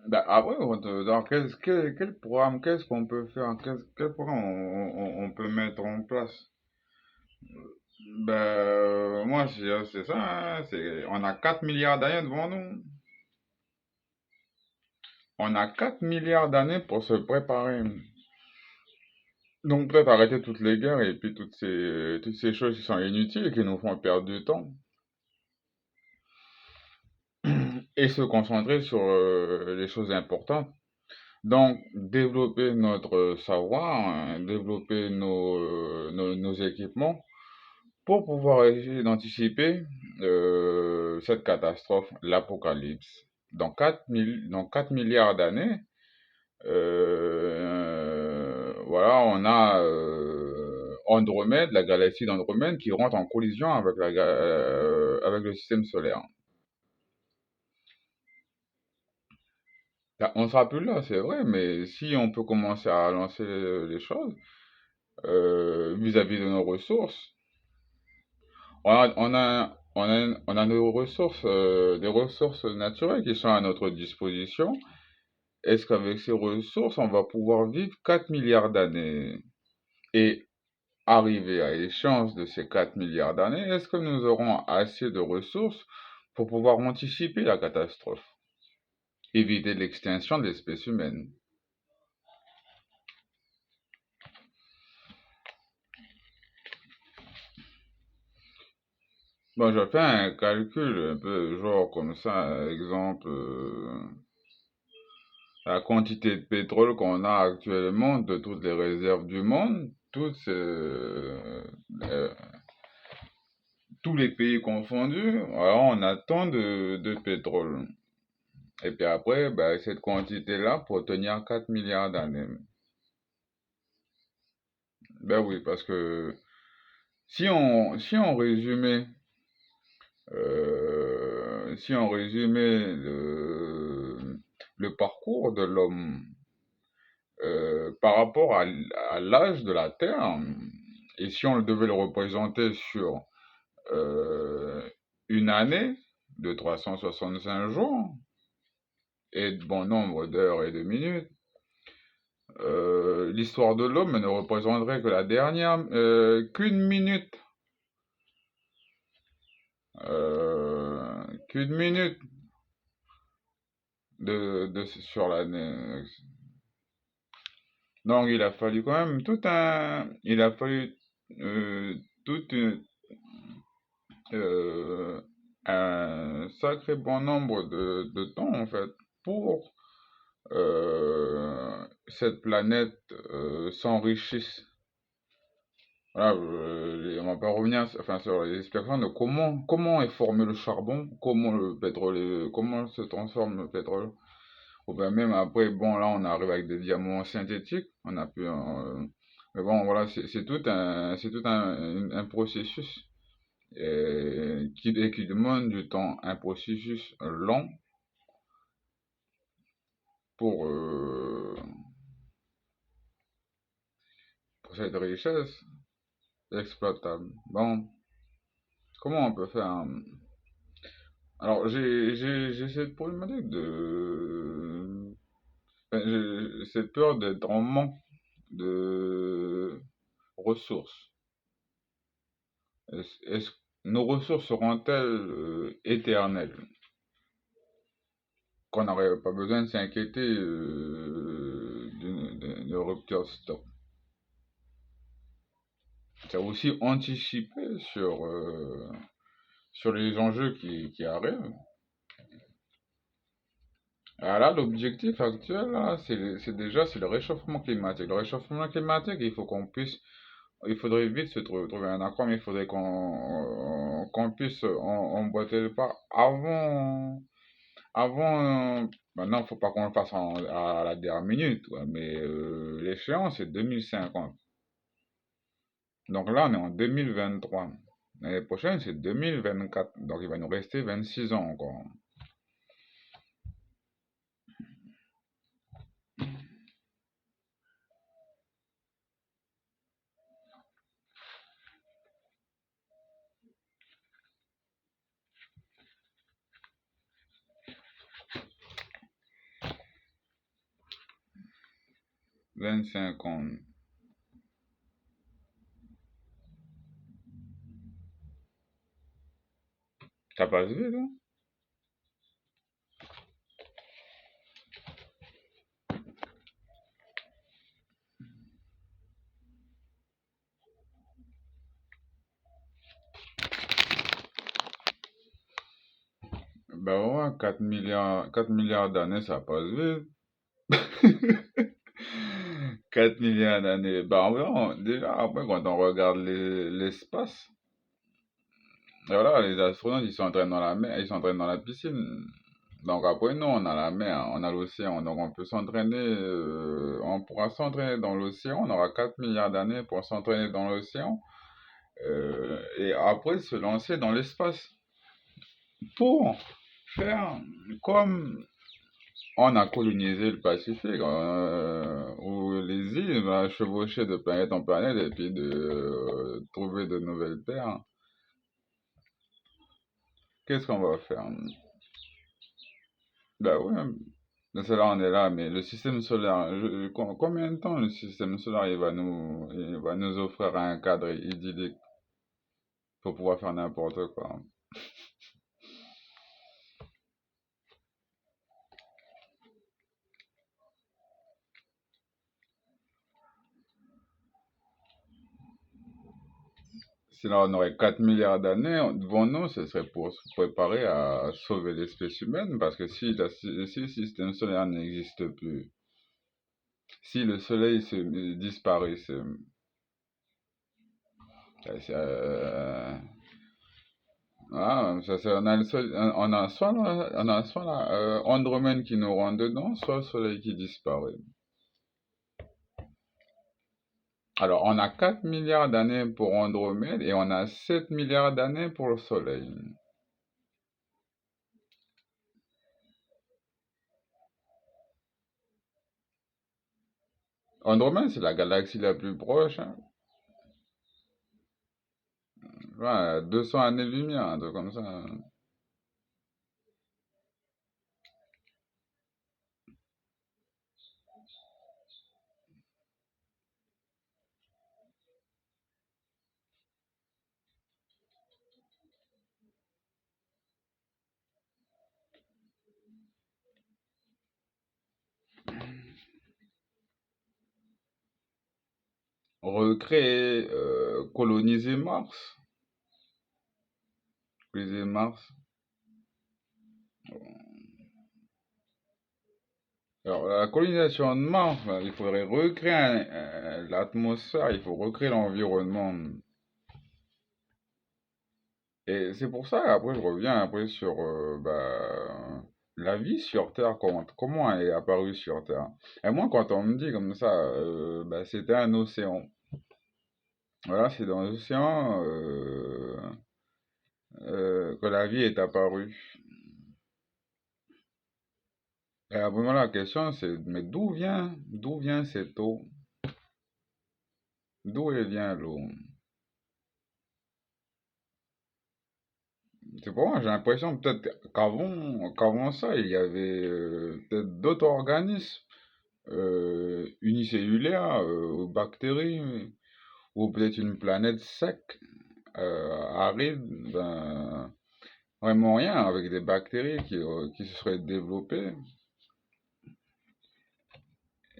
Bah, après, dans quel programme, qu'est-ce qu'on peut faire, quel programme on peut mettre en place? Ben, moi, c'est ça, hein, on a 4 milliards d'années devant nous. On a 4 milliards d'années pour se préparer. Donc peut-être arrêter toutes les guerres et puis toutes ces choses qui sont inutiles et qui nous font perdre du temps. Et se concentrer sur les choses importantes. Donc, développer notre savoir, hein, développer nos équipements pour pouvoir essayer d'anticiper cette catastrophe, l'apocalypse. Dans 4 milliards d'années, voilà, on a Andromède, la galaxie d'Andromède, qui rentre en collision avec, avec le système solaire. Là, on sera plus là, c'est vrai, mais si on peut commencer à lancer les choses vis-à-vis de nos ressources, on a nos ressources, des ressources naturelles qui sont à notre disposition. Est-ce qu'avec ces ressources, on va pouvoir vivre 4 milliards d'années? Et arriver à l'échéance de ces 4 milliards d'années, est-ce que nous aurons assez de ressources pour pouvoir anticiper la catastrophe, éviter l'extinction de l'espèce humaine? Bon, je fais un calcul un peu genre comme ça, exemple, la quantité de pétrole qu'on a actuellement de toutes les réserves du monde, euh, tous les pays confondus, alors on a tant de pétrole. Et puis après, bah, cette quantité-là pour tenir 4 milliards d'années. Ben oui, parce que si on résumait le parcours de l'homme par rapport à l'âge de la Terre, et si on devait le représenter sur euh, une année de 365 jours et de bon nombre d'heures et de minutes, l'histoire de l'homme ne représenterait que la dernière, qu'une minute, qu'une minute sur l'année. Donc il a fallu quand même il a fallu euh, tout euh, un sacré bon nombre de temps en fait pour cette planète s'enrichisse. Voilà, on va pas revenir enfin, sur les explications de comment est formé le charbon, comment le pétrole, comment se transforme le pétrole. Ou bien même après, bon, là, on arrive avec des diamants synthétiques, on a pu, mais bon, voilà, c'est tout un processus qui demande du temps, un processus long pour, euh, pour cette richesse exploitable. Bon, comment on peut faire Alors, j'ai cette problématique enfin, cette peur d'être en manque de ressources. Est-ce nos ressources seront-elles éternelles? Qu'on n'aurait pas besoin de s'inquiéter d'une rupture de stock. C'est aussi anticiper sur les enjeux qui arrivent. Alors là, l'objectif actuel, là, c'est le réchauffement climatique. Le réchauffement climatique, il faudrait vite trouver un accord, mais il faudrait qu'on puisse emboîter le pas maintenant, faut pas qu'on le fasse à la dernière minute, ouais, mais l'échéance c'est 2050. Donc là, on est en 2023. L'année prochaine, c'est 2024. Donc il va nous rester 26 ans encore. 25 ans. Ça passe vite, hein? Ben ouais, 4 milliards d'années, ça passe vite. 4 milliards d'années. Ben environ, déjà, après, quand on regarde l'espace, et voilà, les astronautes, ils s'entraînent dans la mer, ils s'entraînent dans la piscine. Donc après, nous, on a la mer, on a l'océan. Donc on peut s'entraîner, on pourra s'entraîner dans l'océan. On aura 4 milliards d'années pour s'entraîner dans l'océan. Et après, se lancer dans l'espace. Pour faire comme on a colonisé le Pacifique, où les îles vont chevaucher de planète en planète et puis de trouver de nouvelles terres. Qu'est-ce qu'on va faire? Ben oui, mais c'est là on est là, mais le système solaire, combien de temps le système solaire il va nous offrir un cadre idyllique pour pouvoir faire n'importe quoi? Sinon, on aurait 4 milliards d'années devant nous, ce serait pour se préparer à sauver l'espèce humaine, parce que si le système solaire n'existe plus, si le soleil disparaît, on a on a soit Andromède qui nous rentre dedans, soit le soleil qui disparaît. Alors, on a 4 milliards d'années pour Andromède et on a 7 milliards d'années pour le soleil. Andromède, c'est la galaxie la plus proche, hein. Ouais, 200 années-lumière, un truc comme ça. Recréer, coloniser Mars. Coloniser Mars. Alors, la colonisation de Mars, il faudrait recréer l'atmosphère, il faut recréer l'environnement. Et c'est pour ça, après, je reviens après sur la vie sur Terre, comment elle est apparue sur Terre. Et moi, quand on me dit comme ça, c'était un océan. Voilà, c'est dans l'océan que la vie est apparue. Et vraiment, la question, c'est, mais d'où vient cette eau? D'où elle vient l'eau? C'est pour moi, j'ai l'impression peut-être qu'avant ça, il y avait peut-être d'autres organismes unicellulaires, bactéries, ou peut-être une planète sec, aride, ben, vraiment rien, avec des bactéries qui se seraient développées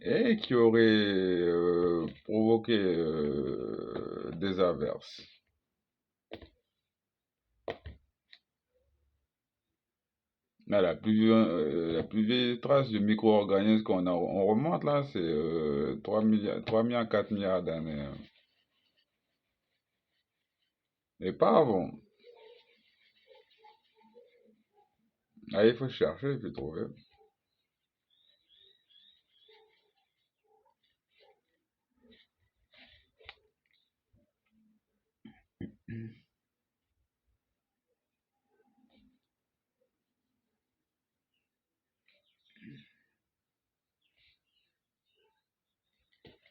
et qui auraient provoqué des averses. Là, la plus vieille trace de micro-organismes on remonte là, c'est 3 milliards, 4 milliards d'années, hein. Et pas avant. Ah, il faut chercher et puis trouver.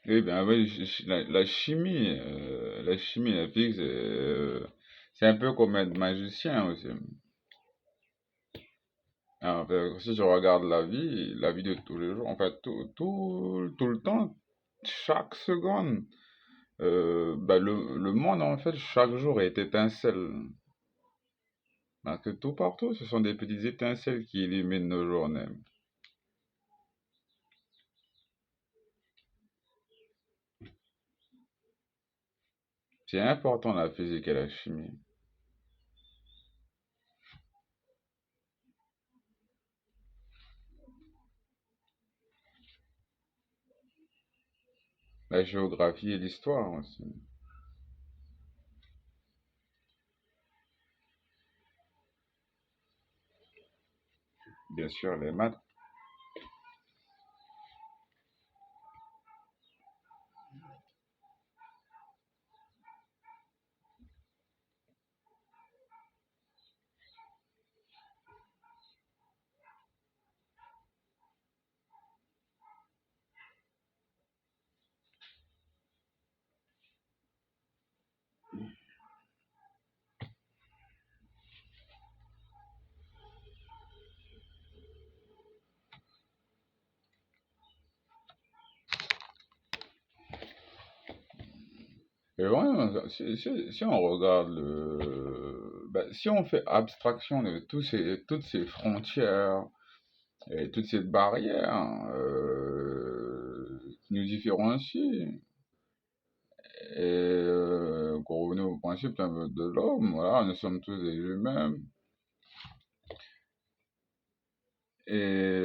Eh bien, oui, la chimie, la physique, c'est un peu comme être magicien aussi. Ah, si je regarde la vie de tous les jours, en fait, tout le temps, chaque seconde. Le monde, en fait, chaque jour est étincelle. Parce que tout partout, ce sont des petites étincelles qui illuminent nos journées. C'est important la physique et la chimie. La géographie et l'histoire aussi. Bien sûr, les maths. Et vraiment, si on regarde si on fait abstraction de toutes ces frontières et toutes ces barrières qui nous différencient, et qu'on revenait au principe un peu de l'homme, voilà, nous sommes tous des humains, et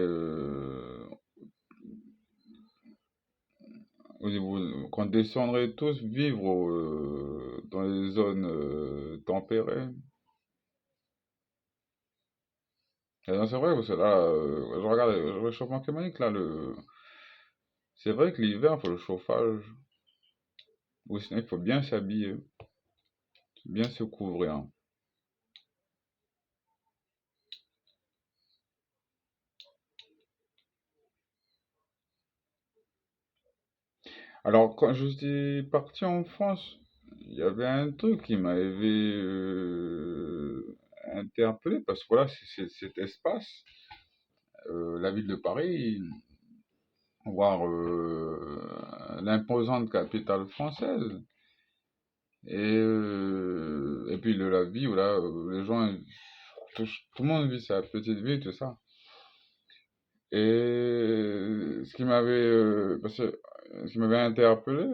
au niveau, qu'on descendrait tous vivre dans les zones tempérées. Et non, c'est vrai, parce que là, je regarde le réchauffement climatique, là, c'est vrai que l'hiver, il faut le chauffage, ou sinon il faut bien s'habiller, bien se couvrir. Alors, quand je suis parti en France, il y avait un truc qui m'avait interpellé, parce que voilà, cet espace, la ville de Paris, voire l'imposante capitale française, et puis la vie où là, les gens, tout le monde vit sa petite vie, tout ça. Et ce qui m'avait interpellé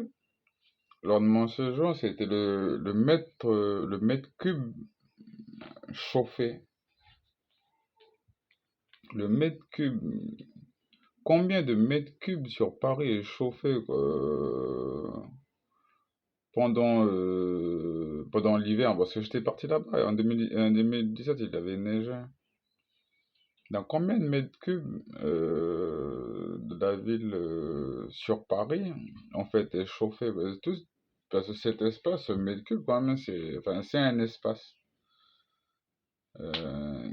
lors de mon séjour, c'était le mètre cube chauffé. Le mètre cube. Combien de mètres cubes sur Paris est chauffé pendant l'hiver? Parce que j'étais parti là-bas en 2017, il avait neigé. Donc combien de mètres cubes de la ville sur Paris, en fait, est chauffé? Parce que cet espace, ce mètre cube, quand même, c'est un espace euh,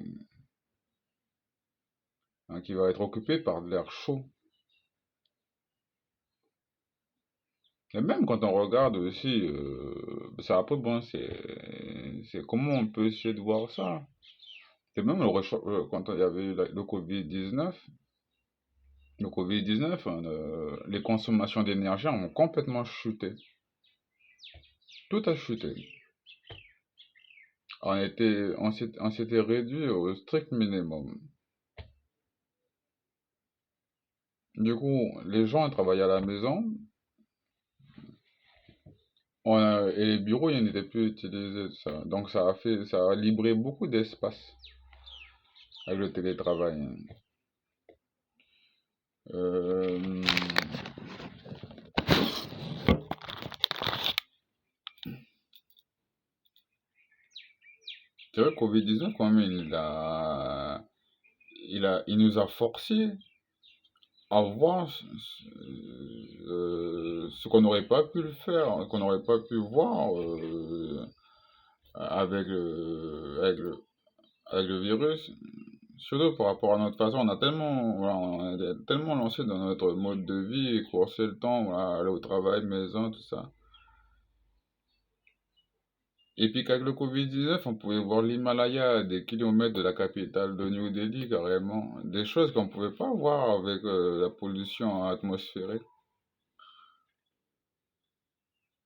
hein, qui va être occupé par de l'air chaud. Et même quand on regarde aussi, ça après, bon, c'est comment on peut essayer de voir ça? C'est même quand il y avait eu le Covid-19, hein, les consommations d'énergie ont complètement chuté. Tout a chuté. On s'était réduit au strict minimum. Du coup, les gens travaillaient à la maison, et les bureaux, ils n'étaient plus utilisés, ça. Donc ça a libéré beaucoup d'espace avec le télétravail. Euh, c'est vrai que Covid-19, quand même, il nous a forcé à voir ce qu'on n'aurait pas pu le faire, qu'on n'aurait pas pu voir avec avec le virus. Surtout par rapport à notre façon, voilà, on est tellement lancé dans notre mode de vie, courser le temps, voilà, aller au travail, maison, tout ça. Et puis qu'avec le Covid-19, on pouvait voir l'Himalaya à des kilomètres de la capitale de New Delhi, carrément. Des choses qu'on ne pouvait pas voir avec la pollution atmosphérique.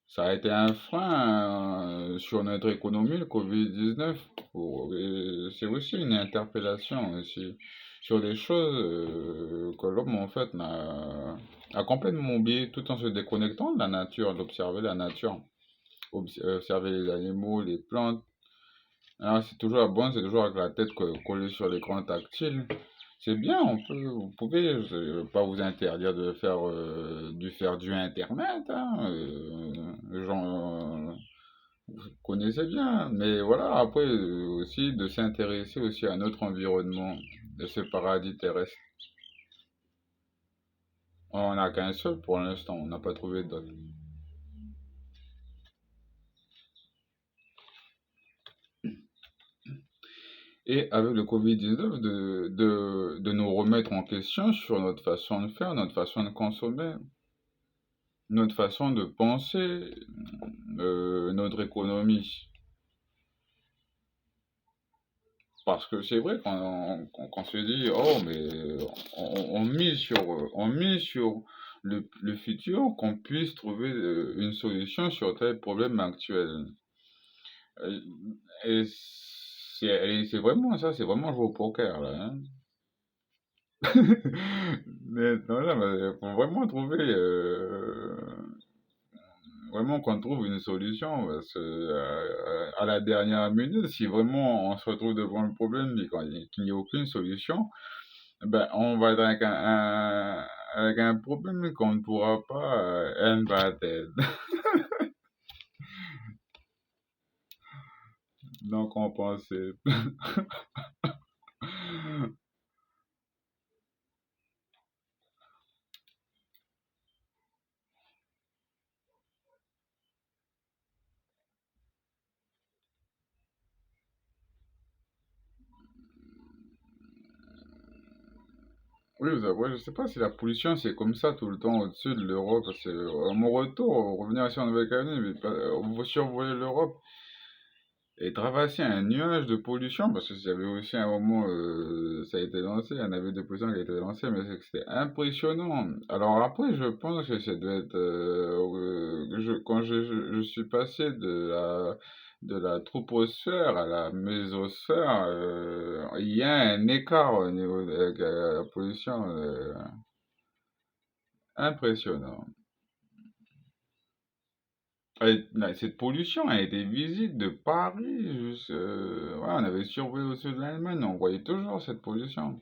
Ça a été un frein sur notre économie, le Covid-19. Et c'est aussi une interpellation aussi sur des choses que l'homme en fait a complètement oublié tout en se déconnectant de la nature, d'observer la nature, observer les animaux, les plantes. Alors c'est toujours bon, c'est toujours avec la tête collée sur l'écran tactile. C'est bien, vous pouvez pas vous interdire de faire du internet, hein, vous connaissez bien, mais voilà, après aussi de s'intéresser aussi à notre environnement, de ce paradis terrestre. On n'a qu'un seul pour l'instant, on n'a pas trouvé d'autre. Et avec le Covid-19, de nous remettre en question sur notre façon de faire, notre façon de consommer, notre façon de penser, notre économie. Parce que c'est vrai qu'on se dit, oh, mais on mise sur le futur, qu'on puisse trouver une solution sur tel problème actuel. Euh, Et c'est vraiment ça, c'est vraiment jouer au poker, là, hein. Mais non, là, mais faut vraiment trouver, vraiment qu'on trouve une solution, parce que, à la dernière minute, si vraiment on se retrouve devant le problème et qu'il n'y a aucune solution, ben, on va être avec un problème qu'on ne pourra pas combattre. Donc, on pensait. Oui, ouais, je sais pas si la pollution c'est comme ça tout le temps au-dessus de l'Europe. Parce que, à mon retour, revenir ici en Nouvelle-Calédonie, on va survoler l'Europe et traverser un nuage de pollution, parce que j'avais aussi un moment, ça a été lancé, un avis de pollution qui a été lancé, mais c'est que c'était impressionnant. Alors après, je pense que ça doit être, quand je suis passé de la troposphère à la mésosphère, il y a un écart au niveau de la pollution, impressionnant. Cette pollution a été visible de Paris ouais, on avait survolé au sud de l'Allemagne, on voyait toujours cette pollution.